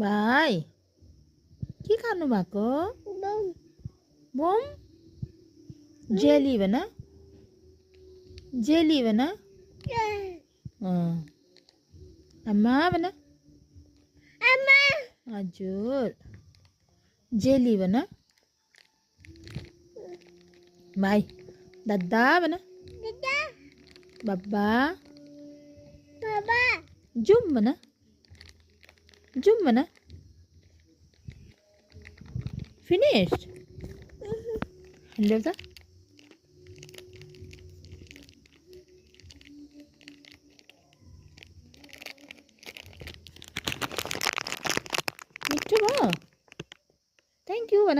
भाइ के खानु भएको? बम जेली भन, जेली भन, आमा भन, हजुर जेली भन, भाइ दादा भन, बाबा जुम भन, जुम भन, फिनिस्ड ल्याउ त मिठो भयो थ्याङ्क यू भन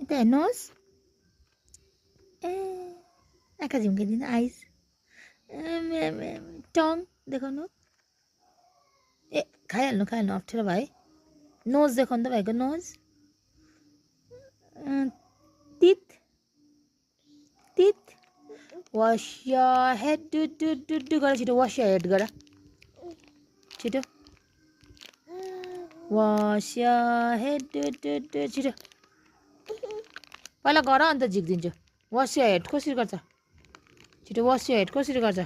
यता हेर्नुहोस् आँखा झुम्किदिनु आइस टङ देखाउनु ए खाइहाल्नु अप्ठ्यारो भयो है नोज देखाउनु त भाइको nose teeth teeth wash your head doo doo doo doo गर छिटो वास योर हेड गर छिटो wash your head doo doo doo छिटो पहिला गर अन्त झिक्दिन्छु वास योर हेड कसरी गर्छ छिटो वास योर हेड कसरी गर्छ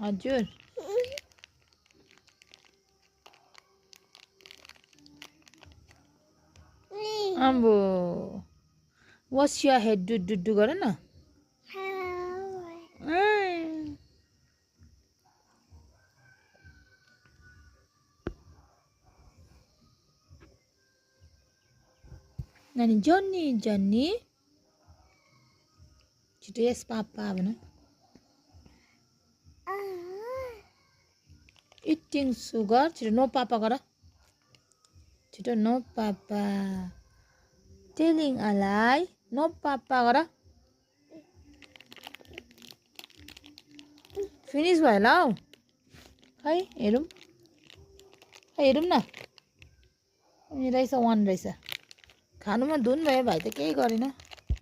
हजुर अम्बो wash your head doo doo doo गर न नानी जन्नी जन्नी छिटो यस पापा भन इटिङ सुगर छिटो नो पापा गर छिटो नो पापा टेलिङ अलाई नो पापा गर फिनिस भयो ल हौ खै हेरौँ न रहेछ वान रहेछ खानुमा धुन भयो भाइ त केही गरेन